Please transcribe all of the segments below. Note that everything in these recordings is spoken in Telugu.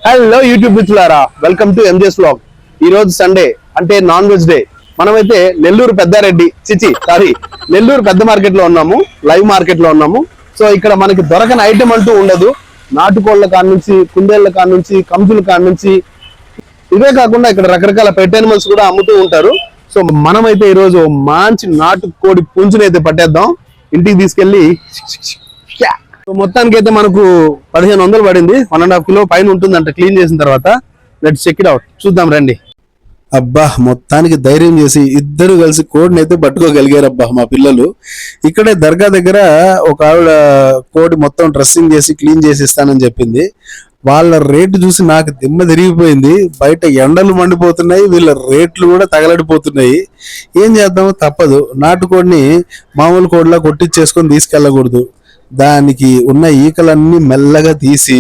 హలో యూట్యూబ్ మిత్రులారా, వెల్కమ్ టు ఎంజెస్ వ్లాగ్. ఈ రోజు సండే అంటే నాన్ వెజ్ డే. మనమైతే నెల్లూరు పెద్దారెడ్డి నెల్లూరు పెద్ద మార్కెట్ లో ఉన్నాము, లైవ్ మార్కెట్ లో ఉన్నాము. సో ఇక్కడ మనకి దొరకని ఐటమ్ అంటూ ఉండదు. నాటుకోళ్ల కాడ నుంచి, కుందేళ్ల కాడ నుంచి, కంజుల కాడ నుంచి, ఇవే కాకుండా ఇక్కడ రకరకాల పెట్ యానిమల్స్ కూడా అమ్ముతూ ఉంటారు. సో మనమైతే ఈ రోజు మంచి నాటుకోడి పుంజునైతే పట్టేద్దాం, ఇంటికి తీసుకెళ్లి. మొత్తానికి అయితే మనకు 1500 పడింది. 1.5 కిలో పైన ఉంటుందంట క్లీన్ చేసిన తర్వాత. లెట్స్ చెక్ ఇట్ అవుట్, చూద్దాం రండి. అబ్బా, మొత్తానికి ధైర్యం చేసి ఇద్దరు కలిసి కోడిని అయితే పట్టుకోగలిగారు. అబ్బా, మా పిల్లలు ఇక్కడే దర్గా దగ్గర ఒక ఆవిడ కోడి మొత్తం డ్రెస్సింగ్ చేసి క్లీన్ చేసి ఇస్తానని చెప్పింది. వాళ్ళ రేటు చూసి నాకు దిమ్మ తిరిగిపోయింది. బయట ఎండలు మండిపోతున్నాయి, వీళ్ళ రేట్లు కూడా తగలడిపోతున్నాయి. ఏం చేద్దాం, తప్పదు. నాటుకోడిని మామూలు కోడిలా కొట్టించేసుకొని తీసుకెళ్ళకూడదు. దానికి ఉన్న ఈకలన్నీ మెల్లగా తీసి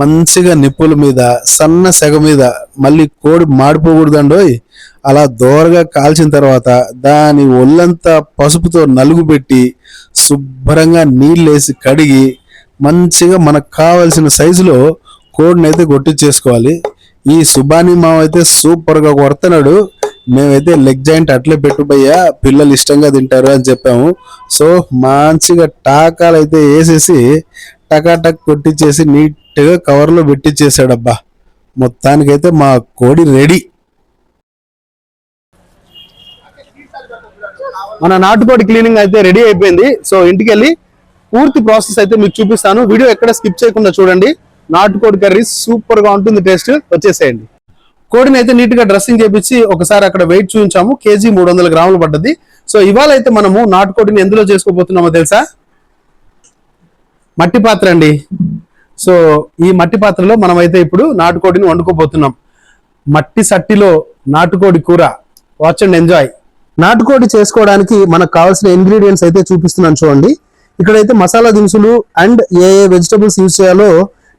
మంచిగా నిప్పుల మీద, సన్న సెగ మీద, మళ్ళీ కోడి మాడిపోకూడదండోయ్, అలా దోరగా కాల్చిన తర్వాత దాని ఒళ్ళంతా పసుపుతో నలుగు పెట్టి శుభ్రంగా నీళ్ళేసి కడిగి మంచిగా మనకు కావలసిన సైజులో కోడిని అయితే కొట్టించేసుకోవాలి. ఈ సుబానీ మావ అయితే సూపర్ గా కొడుతున్నాడు. మేమైతే లెగ్ జాయింట్ అట్లే పెట్టుబయ్యా, పిల్లలు ఇష్టంగా తింటారు అని చెప్పాము. సో మంచిగా టాకాలు అయితే వేసేసి టకాటక్ కొట్టించేసి నీట్ గా కవర్ లో పెట్టించేసాడబ్బా. మొత్తానికైతే మా కోడి రెడీ. మన నాటుకోడి క్లీనింగ్ అయితే రెడీ అయిపోయింది. సో ఇంటికి వెళ్ళి పూర్తి ప్రాసెస్ అయితే మీకు చూపిస్తాను. వీడియో ఎక్కడ స్కిప్ చేయకుండా చూడండి. నాటుకోడి కర్రీ సూపర్ గా ఉంటుంది, టేస్ట్. వచ్చేసేయండి. కోడిని అయితే నీట్ గా డ్రెస్సింగ్ చేపించి ఒకసారి అక్కడ వెయిట్ చూపించాము. కేజీ 300 గ్రాములు పడ్డది. సో ఇవాళ అయితే మనము నాటుకోడిని ఎందులో చేసుకోబోతున్నామో తెలుసా? మట్టి పాత్ర అండి. సో ఈ మట్టి పాత్రలో మనమైతే ఇప్పుడు నాటుకోడిని వండుకోబోతున్నాం. మట్టి సట్టిలో నాటుకోడి కూర. Watch and enjoy. నాటుకోడి చేసుకోవడానికి మనకు కావాల్సిన ఇంగ్రీడియంట్స్ అయితే చూపిస్తున్నాను చూడండి. ఇక్కడైతే మసాలా దినుసులు అండ్ ఏ వెజిటబుల్స్ యూజ్ చేయాలో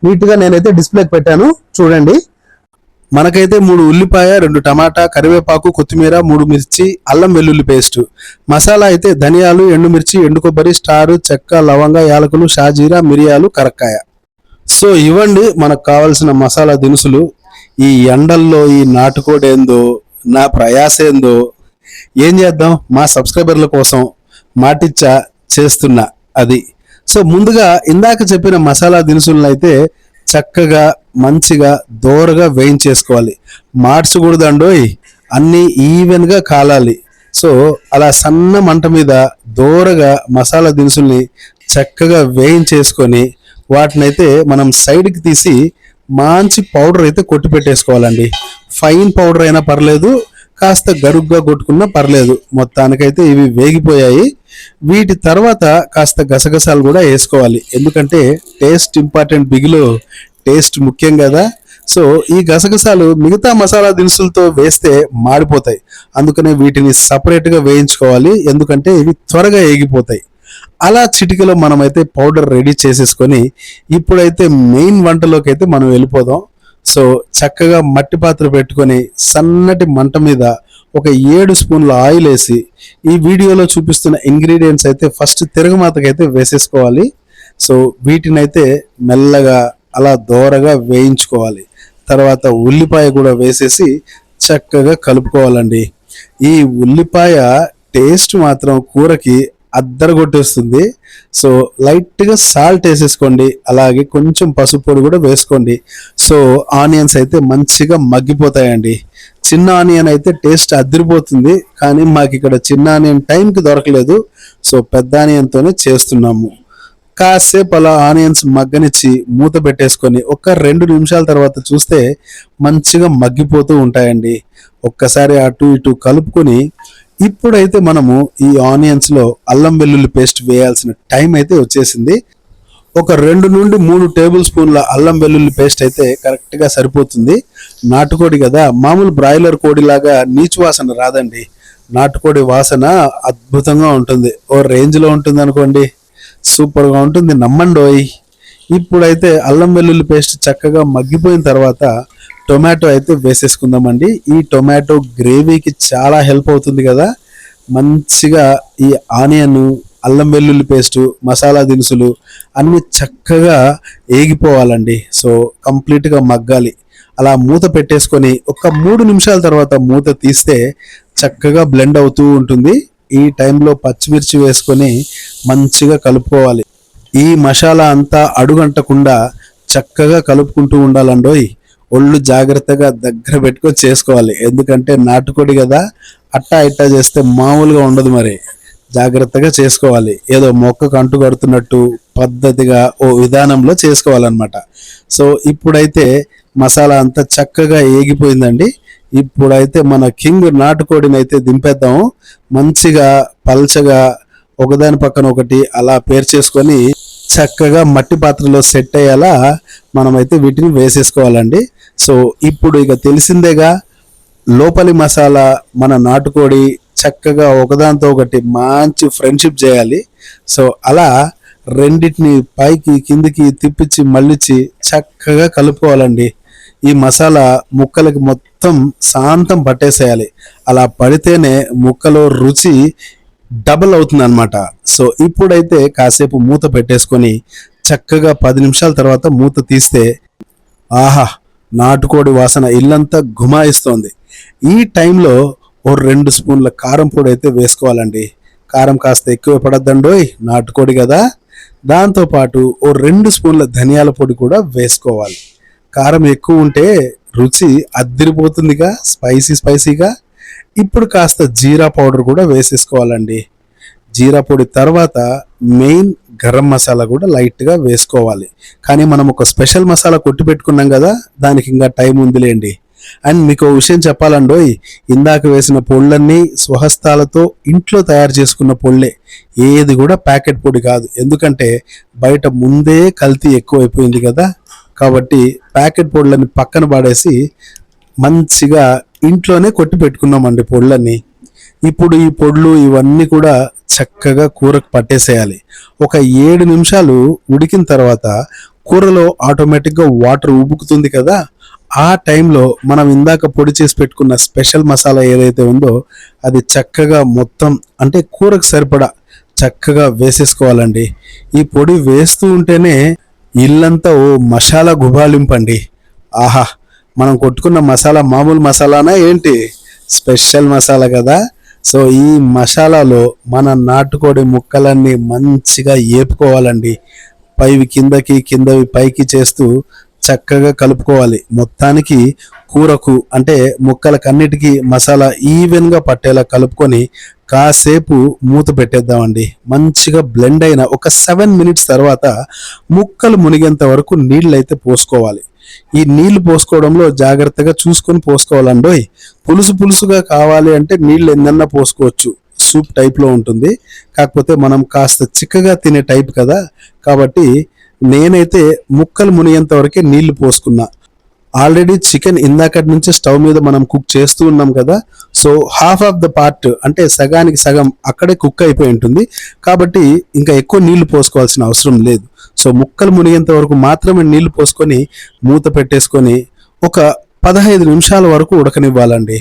నీట్ గా నేనైతే డిస్ప్లేకి పెట్టాను, చూడండి. మనకైతే 3 ఉల్లిపాయ, 2 టమాటా, కరివేపాకు, కొత్తిమీర, 3 మిర్చి, అల్లం వెల్లుల్లి పేస్ట్. మసాలా అయితే ధనియాలు, ఎండుమిర్చి, ఎండు కొబ్బరి, స్టారు, చెక్క, లవంగ, యాలకులు, షాజీరా, మిరియాలు, కరక్కాయ. సో ఇవ్వండి మనకు కావాల్సిన మసాలా దినుసులు. ఈ ఎండల్లో ఈ నాటుకోడి ఏందో, నా ప్రయాస ఏందో. ఏం చేద్దాం, మా సబ్స్క్రైబర్ల కోసం మాటిచ్చా చేస్తున్నా అది. సో ముందుగా ఇందాక చెప్పిన మసాలా దినుసులను అయితే చక్కగా మంచిగా దోరగా వేయించేసుకోవాలి. మార్చకూడదండోయ్, అన్నీ ఈవెన్ గా కాలాలి. సో అలా సన్న మంట మీద దోరగా మసాలా దినుసుల్ని చక్కగా వేయించేసుకొని వాటినైతే మనం సైడ్కి తీసి మంచి పౌడర్ అయితే కొట్టి పెట్టేసుకోవాలండి. ఫైన్ పౌడర్ అయినా పర్లేదు, కాస్త గరుగ్గా కొట్టుకున్నా పర్లేదు. మొత్తానికైతే ఇవి వేగిపోయాయి. వీటి తర్వాత కాస్త గసగసాలు కూడా వేసుకోవాలి, ఎందుకంటే టేస్ట్ ఇంపార్టెంట్. బిగిలో టేస్ట్ ముఖ్యం కదా. సో ఈ గసగసాలు మిగతా మసాలా దినుసులతో వేస్తే మాడిపోతాయి, అందుకనే వీటిని సపరేట్ గా వేయించుకోవాలి, ఎందుకంటే ఇవి త్వరగా వేగిపోతాయి. అలా చిటికలో మనమైతే పౌడర్ రెడీ చేసేసుకొని ఇప్పుడైతే మెయిన్ వంటలోకి అయితే మనం వెళ్ళిపోదాం. సో చక్కగా మట్టి పాత్ర పెట్టుకొని సన్నటి మంట మీద ఒక 7 స్పూన్ల ఆయిల్ వేసి ఈ వీడియోలో చూపిస్తున్న ఇంగ్రీడియంట్స్ అయితే ఫస్ట్ తిరగమాతకైతే వేసేసుకోవాలి. సో వీటినైతే మెల్లగా అలా దోరగా వేయించుకోవాలి. తర్వాత ఉల్లిపాయ కూడా వేసేసి చక్కగా కలుపుకోవాలండి. ఈ ఉల్లిపాయ టేస్ట్ మాత్రం కూరకి అద్దరగొట్టేస్తుంది. సో లైట్ గా సాల్ట్ వేసేసుకోండి, అలాగే కొంచెం పసుపు పొడి కూడా వేసుకోండి. సో ఆనియన్స్ అయితే మంచిగా మగ్గిపోతాయండి. చిన్న ఆనియన్ అయితే టేస్ట్ అదిరిపోతుంది, కానీ మాకు ఇక్కడ చిన్న ఆనియన్ టైంకి దొరకలేదు. సో పెద్ద ఆనియన్ తోనే చేస్తున్నాము. కాసేపు అలా ఆనియన్స్ మగ్గనిచ్చి మూత పెట్టేసుకొని ఒక 2 నిమిషాల తర్వాత చూస్తే మంచిగా మగ్గిపోతూ ఉంటాయండి. ఒక్కసారి అటు ఇటు కలుపుకొని ఇప్పుడైతే మనము ఈ ఆనియన్స్ లో అల్లం వెల్లుల్లి పేస్ట్ వేయాల్సిన టైం అయితే వచ్చేసింది. ఒక 2 నుండి 3 టేబుల్ స్పూన్ల అల్లం వెల్లుల్లి పేస్ట్ అయితే కరెక్ట్ గా సరిపోతుంది. నాటుకోడి కదా, మామూలు బ్రాయిలర్ కోడి లాగా నీచు వాసన రాదండి. నాటుకోడి వాసన అద్భుతంగా ఉంటుంది, ఓ రేంజ్ లో ఉంటుంది అనుకోండి. సూపర్ గా ఉంటుంది, నమ్మండోయ్. ఇప్పుడైతే అల్లం వెల్లుల్లి పేస్ట్ చక్కగా మగ్గిపోయిన తర్వాత టొమాటో అయితే వేసేసుకుందామండి. ఈ టొమాటో గ్రేవీకి చాలా హెల్ప్ అవుతుంది కదా. మంచిగా ఈ ఆనియన్ అల్లం వెల్లుల్లి పేస్టు, మసాలా దినుసులు అన్నీ చక్కగా ఏగిపోవాలండి. సో కంప్లీట్గా మగ్గాలి. అలా మూత పెట్టేసుకొని ఒక 3 నిమిషాల తర్వాత మూత తీస్తే చక్కగా బ్లెండ్ అవుతూ ఉంటుంది. ఈ టైంలో పచ్చిమిర్చి వేసుకొని మంచిగా కలుపుకోవాలి. ఈ మసాలా అంతా అడుగంటకుండా చక్కగా కలుపుకుంటూ ఉండాలండోయ్. ఒళ్ళు జాగ్రత్తగా దగ్గర పెట్టుకొని చేసుకోవాలి. ఎందుకంటే నాటుకోడి కదా, అట్టా ఇట్టా చేస్తే మామూలుగా ఉండదు. మరి జాగ్రత్తగా చేసుకోవాలి. ఏదో మొక్కకు అంటు కడుతున్నట్టు పద్ధతిగా ఓ విధానంలో చేసుకోవాలన్నమాట. సో ఇప్పుడైతే మసాలా అంతా చక్కగా ఏగిపోయిందండి. ఇప్పుడైతే మన కింగ్ నాటుకోడిని అయితే దింపేద్దాము. మంచిగా పల్చగా ఒకదాని పక్కన ఒకటి అలా పేర్చేసుకొని చక్కగా మట్టి పాత్రలో సెట్ అయ్యేలా మనమైతే వీటిని వేసేసుకోవాలండి. సో ఇప్పుడు ఇక తెలిసిందేగా, లోపలి మసాలా మన నాటుకోడి చక్కగా ఒకదాంతో ఒకటి మంచి ఫ్రెండ్షిప్ చేయాలి. సో అలా రెండింటిని పైకి కిందికి తిప్పించి మళ్ళించి చక్కగా కలుపుకోవాలండి. ఈ మసాలా ముక్కలకి మొత్తం శాంతం పట్టేసేయాలి. అలా పడితేనే ముక్కలో రుచి డబుల్ అవుతుంది అనమాట. సో ఇప్పుడైతే కాసేపు మూత పెట్టేసుకొని చక్కగా 10 నిమిషాల తర్వాత మూత తీస్తే ఆహా, నాటుకోడి వాసన ఇల్లంతా గుమాయిస్తోంది. ఈ టైంలో ఓ 2 స్పూన్ల కారం పొడి అయితే వేసుకోవాలండి. కారం కాస్త ఎక్కువ పడద్దండోయ్, నాటుకోడి కదా. దాంతోపాటు ఓ 2 స్పూన్ల ధనియాల పొడి కూడా వేసుకోవాలి. కారం ఎక్కువ ఉంటే రుచి అద్దిరిపోతుందిగా, స్పైసీగా. ఇప్పుడు కాస్త జీరా పౌడర్ కూడా వేసేసుకోవాలండి. జీరా పొడి తర్వాత మెయిన్ గరం మసాలా కూడా లైట్గా వేసుకోవాలి. కానీ మనం ఒక స్పెషల్ మసాలా కొట్టి పెట్టుకున్నాం కదా, దానికి ఇంకా టైం ఉందిలేండి. అండ్ మీకు ఒక విషయం చెప్పాలండోయ్, ఇందాక వేసిన పొళ్ళన్నీ స్వహస్తాలతో ఇంట్లో తయారు చేసుకున్న పొళ్ళే, ఏది కూడా ప్యాకెట్ పొడి కాదు. ఎందుకంటే బయట ముందే కల్తీ ఎక్కువైపోయింది కదా. కాబట్టి ప్యాకెట్ పొళ్ళని పక్కన పడేసి మంచిగా ఇంట్లోనే కొట్టి పెట్టుకున్నామండి పొళ్ళని. ఇప్పుడు ఈ పొళ్ళు ఇవన్నీ కూడా చక్కగా కూరకు పట్టేసేయాలి. ఒక 7 నిమిషాలు ఉడికిన తర్వాత కూరలో ఆటోమేటిక్గా వాటర్ ఉబుకుతుంది కదా. ఆ టైంలో మనం ఇందాక పొడి చేసి పెట్టుకున్న స్పెషల్ మసాలా ఏదైతే ఉందో అది చక్కగా మొత్తం అంటే కూరకు సరిపడా చక్కగా వేసేసుకోవాలండి. ఈ పొడి వేస్తూ ఉంటేనే ఇల్లంతా ఓ మసాలా గుబాళింపండి. ఆహా, మనం కొట్టుకున్న మసాలా మామూలు మసాలానా ఏంటి, స్పెషల్ మసాలా కదా. సో ఈ మసాలాలో మన నాటుకోడి ముక్కలన్నీ మంచిగా ఏపుకోవాలండి. పైవి కిందకి, కిందవి పైకి చేస్తూ చక్కగా కలుపుకోవాలి. మొత్తానికి కూరకు అంటే ముక్కలకన్నిటికీ మసాలా ఈవెన్గా పట్టేలా కలుపుకొని కాసేపు మూత పెట్టేద్దామండి. మంచిగా బ్లెండ్ అయిన ఒక 7 మినిట్స్ తర్వాత ముక్కలు మునిగేంత వరకు నీళ్ళు అయితే పోసుకోవాలి. ఈ నీళ్లు పోసుకోవడంలో జాగ్రత్తగా చూసుకొని పోసుకోవాలండోయ్. పులుసుగా కావాలి అంటే నీళ్ళు ఎన్నన్నా పోసుకోవచ్చు, సూప్ టైప్లో ఉంటుంది. కాకపోతే మనం కాస్త చిక్కగా తినే టైప్ కదా, కాబట్టి నేనైతే ముక్కలు మునిగేంత వరకే నీళ్లు పోసుకున్నా. ఆల్రెడీ చికెన్ ఇందాకటి నుంచి స్టవ్ మీద మనం కుక్ చేస్తూ ఉన్నాం కదా. So half of the part అంటే సగానికి సగం అక్కడే కుక్ అయిపోయి ఉంటుంది. కాబట్టి ఇంకా ఎక్కువ నీళ్లు పోసుకోవాల్సిన అవసరం లేదు. సో ముక్కలు మునిగేంత వరకు మాత్రమే నీళ్లు పోసుకొని మూత పెట్టేసుకొని ఒక 15 నిమిషాల వరకు ఉడకనివ్వాలండి.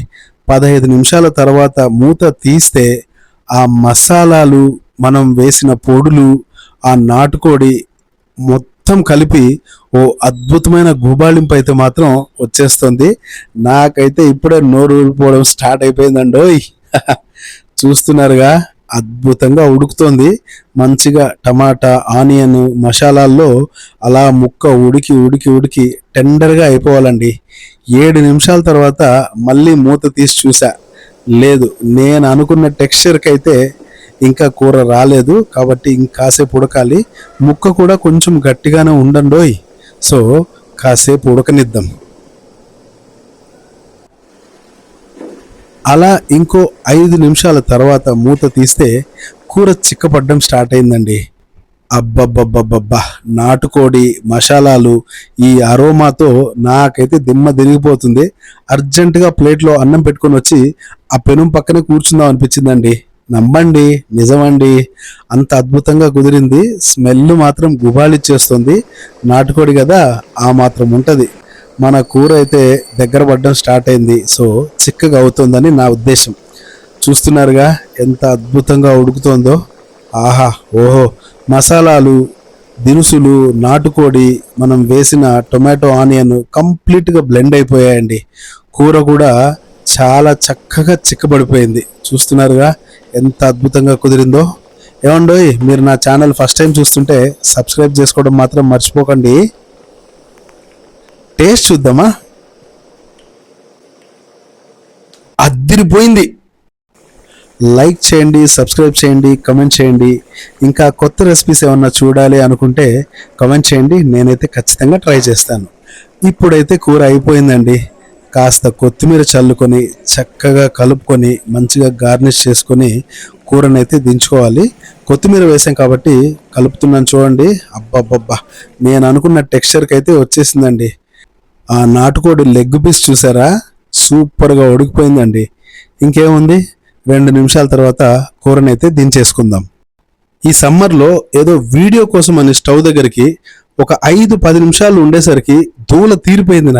15 నిమిషాల తర్వాత మూత తీస్తే ఆ మసాలాలు, మనం వేసిన పొడులు, ఆ నాటుకోడి మొత్తం కలిపి ఓ అద్భుతమైన గుబాళింపు అయితే మాత్రం వచ్చేస్తుంది. నాకైతే ఇప్పుడే నోరు ఊరిపోవడం స్టార్ట్ అయిపోయిందండోయ్. చూస్తున్నారుగా, అద్భుతంగా ఉడుకుతోంది. మంచిగా టమాటా, ఆనియన్ మసాలాల్లో అలా ముక్క ఉడికి టెండర్గా అయిపోవాలండి. 7 నిమిషాల తర్వాత మళ్ళీ మూత తీసి చూసా, లేదు, నేను అనుకున్న టెక్స్చర్కి అయితే ఇంకా కూర రాలేదు. కాబట్టి ఇంకాసేపు ఉడకాలి. ముక్క కూడా కొంచెం గట్టిగానే ఉండండోయ్. సో కాసేపు ఉడకనిద్దాం. అలా ఇంకో 5 నిమిషాల తర్వాత మూత తీస్తే కూర చిక్కపడ్డం స్టార్ట్ అయిందండి. అబ్బబ్బబ్బబ్బబ్బా, నాటుకోడి మసాలాలు ఈ అరోమాతో నాకైతే దిమ్మ తిరిగిపోతుంది. అర్జెంటుగా ప్లేట్లో అన్నం పెట్టుకొని వచ్చి ఆ పెనం పక్కనే కూర్చుందాం అనిపించిందండి. నమ్మండి, నిజమండి, అంత అద్భుతంగా కుదిరింది. స్మెల్ మాత్రం గుబాళిచ్చేస్తుంది. నాటుకోడి కదా, ఆ మాత్రం ఉంటుంది. మన కూర అయితే దగ్గర పడడం స్టార్ట్ అయింది. సో చిక్కగా అవుతుందని నా ఉద్దేశం. చూస్తున్నారుగా ఎంత అద్భుతంగా ఉడుకుతోందో. ఆహా ఓహో, మసాలాలు, దినుసులు, నాటుకోడి, మనం వేసిన టొమాటో ఆనియన్ కంప్లీట్గా బ్లెండ్ అయిపోయాయండి. కూర కూడా చాలా చక్కగా చిక్కబడిపోయింది. చూస్తున్నారుగా ఎంత అద్భుతంగా కుదిరిందో. ఏమండోయ్, మీరు నా ఛానల్ ఫస్ట్ టైం చూస్తుంటే సబ్స్క్రైబ్ చేసుకోవడం మాత్రం మర్చిపోకండి. టేస్ట్ చూద్దామా? అద్దిరిపోయింది. లైక్ చేయండి, సబ్స్క్రైబ్ చేయండి, కమెంట్ చేయండి. ఇంకా కొత్త రెసిపీస్ ఏమన్నా చూడాలి అనుకుంటే కమెంట్ చేయండి, నేనైతే ఖచ్చితంగా ట్రై చేస్తాను. ఇప్పుడైతే కూర అయిపోయిందండి. కాస్త కొత్తిమీర చల్లుకొని చక్కగా కలుపుకొని మంచిగా గార్నిష్ చేసుకొని కూరనైతే దించుకోవాలి. కొత్తిమీర వేసాం కాబట్టి కలుపుతున్నాను చూడండి. అబ్బబ్బబ్బా, నేను అనుకున్న టెక్స్చర్కి అయితే వచ్చేసిందండి. ఆ నాటుకోడి లెగ్ పీస్ చూసారా, సూపర్గా ఉడికిపోయిందండి. ఇంకేముంది, 2 నిమిషాల తర్వాత కూరనైతే దించేసుకుందాం. ఈ సమ్మర్లో ఏదో వీడియో కోసం అని స్టవ్ దగ్గరికి ఒక 5-10 నిమిషాలు ఉండేసరికి దూల తీరిపోయింది.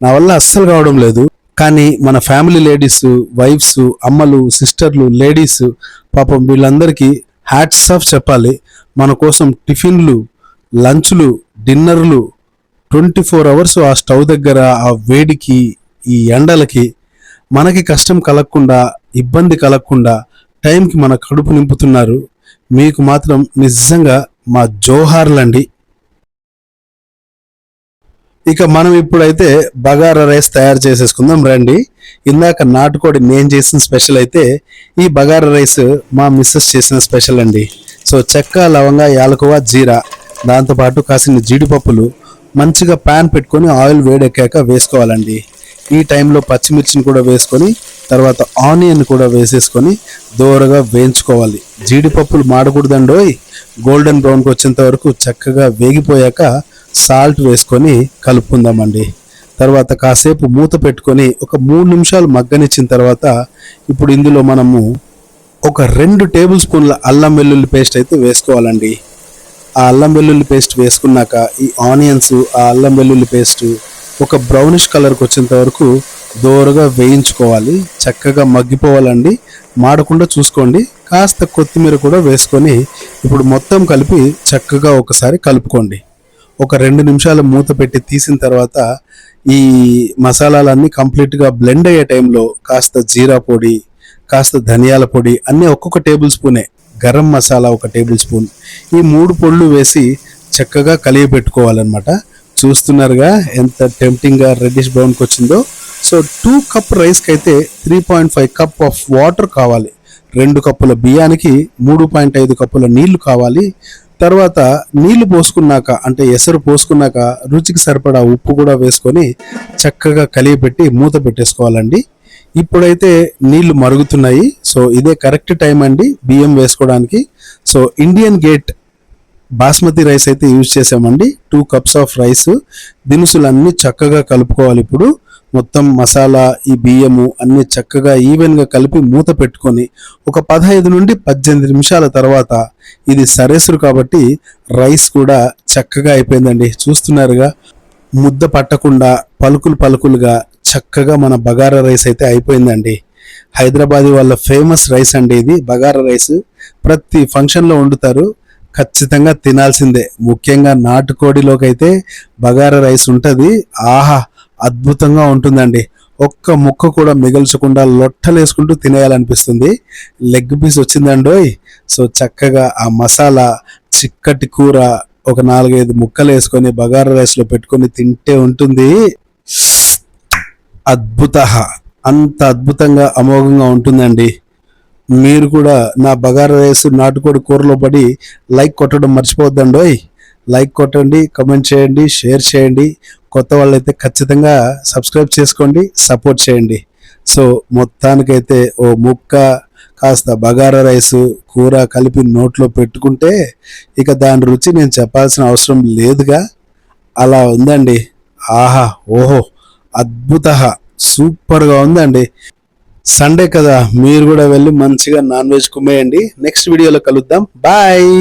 నా వల్ల అస్సలు కావడం లేదు. కానీ మన ఫ్యామిలీ లేడీస్, వైఫ్స్, అమ్మలు, సిస్టర్లు, లేడీస్, పాపం వీళ్ళందరికీ హ్యాట్స్ ఆఫ్ చెప్పాలి. మన కోసం టిఫిన్లు, లంచ్లు, డిన్నర్లు 24 అవర్స్ ఆ స్టవ్ దగ్గర, ఆ వేడికి, ఈ ఎండలకి మనకి కష్టం కలగకుండా, ఇబ్బంది కలగకుండా టైంకి మన కడుపు నింపుతున్నారు. మీకు మాత్రం నిజంగా మా జోహార్లండి. ఇక మనం ఇప్పుడైతే బగారా రైస్ తయారు చేసేసుకుందాం రండి. ఇందాక నాటుకోడి నేను చేసిన స్పెషల్ అయితే ఈ బగారా రైస్ మా మిస్సెస్ చేసిన స్పెషల్ అండి. సో చెక్క, లవంగ, యాలకువ, జీరా, దాంతోపాటు కాసిన జీడిపప్పులు మంచిగా ప్యాన్ పెట్టుకొని ఆయిల్ వేడెక్కాక వేసుకోవాలండి. ఈ టైంలో పచ్చిమిర్చిని కూడా వేసుకొని తర్వాత ఆనియన్ కూడా వేసేసుకొని దోరగా వేయించుకోవాలి. జీడిపప్పులు మాడకూడదండోయ్, గోల్డెన్ బ్రౌన్కి వచ్చేంత వరకు చక్కగా వేగిపోయాక సాల్ట్ వేసుకొని కలుపుకుందామండి. తర్వాత కాసేపు మూత పెట్టుకొని ఒక 3 నిమిషాలు మగ్గనిచ్చిన తర్వాత ఇప్పుడు ఇందులో మనము ఒక 2 టేబుల్ స్పూన్ల అల్లం వెల్లుల్లి పేస్ట్ అయితే వేసుకోవాలండి. ఆ అల్లం వెల్లుల్లి పేస్ట్ వేసుకున్నాక ఈ ఆనియన్స్, ఆ అల్లం వెల్లుల్లి పేస్ట్ ఒక బ్రౌనిష్ కలర్కి వచ్చేంత వరకు దోరగా వేయించుకోవాలి. చక్కగా మగ్గిపోవాలండి, మాడకుండా చూసుకోండి. కాస్త కొత్తిమీర కూడా వేసుకొని ఇప్పుడు మొత్తం కలిపి చక్కగా ఒకసారి కలుపుకోండి. ఒక 2 నిమిషాలు మూత పెట్టి తీసిన తర్వాత ఈ మసాలాలన్నీ కంప్లీట్గా బ్లెండ్ అయ్యే టైంలో కాస్త జీరా పొడి, కాస్త ధనియాల పొడి అన్నీ ఒక్కొక్క టేబుల్ స్పూనే, గరం మసాలా 1 టేబుల్ స్పూన్, ఈ 3 పొడులు వేసి చక్కగా కలిగి పెట్టుకోవాలన్నమాట. చూస్తున్నారుగా ఎంత టెంప్టింగ్గా రెడ్డిష్ బ్రౌన్కి వచ్చిందో. సో 2 కప్ రైస్కి అయితే 3.5 కప్ ఆఫ్ వాటర్ కావాలి. 2 కప్పుల బియ్యానికి 3.5 కప్పుల నీళ్లు కావాలి. తర్వాత నీళ్లు పోసుకున్నాక, అంటే ఎసరు పోసుకున్నాక రుచికి సరిపడా ఉప్పు కూడా వేసుకొని చక్కగా కలిగి పెట్టి మూత పెట్టేసుకోవాలండి. ఇప్పుడైతే నీళ్లు మరుగుతున్నాయి. సో ఇదే కరెక్ట్ టైం అండి బియ్యం వేసుకోవడానికి. So Indian gate basmati rice అయితే యూజ్ చేసామండి. 2 కప్స్ ఆఫ్ రైస్. దినుసులన్నీ చక్కగా కలుపుకోవాలి. ఇప్పుడు మొత్తం మసాలా, ఈ బియ్యము అన్ని చక్కగా ఈవెన్గా కలిపి మూత పెట్టుకొని ఒక 15 నుండి 18 నిమిషాల తర్వాత, ఇది సరేసురు కాబట్టి రైస్ కూడా చక్కగా అయిపోయిందండి. చూస్తున్నారుగా, ముద్ద పట్టకుండా పలుకులు పలుకులుగా చక్కగా మన బగారా రైస్ అయితే అయిపోయిందండి. హైదరాబాదీ వాళ్ళ ఫేమస్ రైస్ అండి ఇది బగారా రైస్. ప్రతి ఫంక్షన్లో వండుతారు, ఖచ్చితంగా తినాల్సిందే. ముఖ్యంగా నాటుకోడిలోకి అయితే బగారా రైస్ ఉంటుంది. ఆహా, అద్భుతంగా ఉంటుందండి. ఒక్క ముక్క కూడా మిగల్చకుండా లొట్టలేసుకుంటూ తినేయాలనిపిస్తుంది. లెగ్ పీస్ వచ్చిందండోయ్. సో చక్కగా ఆ మసాలా, చిక్కటి కూర ఒక 4-5 ముక్కలు వేసుకొని బగారా రైస్లో పెట్టుకొని తింటే ఉంటుంది అద్భుత. అంత అద్భుతంగా అమోఘంగా ఉంటుందండి. మీరు కూడా నా బగారా రైస్, నాటుకోడి కూరలో పడి లైక్ కొట్టడం మర్చిపోవద్దండోయ్. లైక్ కొట్టండి, కమెంట్ చేయండి, షేర్ చేయండి. కొత్త వాళ్ళైతే ఖచ్చితంగా సబ్స్క్రైబ్ చేసుకోండి, సపోర్ట్ చేయండి. సో మొత్తానికైతే ఓ ముక్క కాస్త బగారా రైస్ కూర కలిపి నోట్లో పెట్టుకుంటే ఇక దాని రుచి నేను చెప్పాల్సిన అవసరం లేదుగా. అలా ఉందండి. ఆహా ఓహో, అద్భుత, సూపర్గా ఉందండి. సండే కదా, మీరు కూడా వెళ్ళి మంచిగా నాన్ వెజ్ కుమ్మేయండి. నెక్స్ట్ వీడియోలో కలుద్దాం. బాయ్.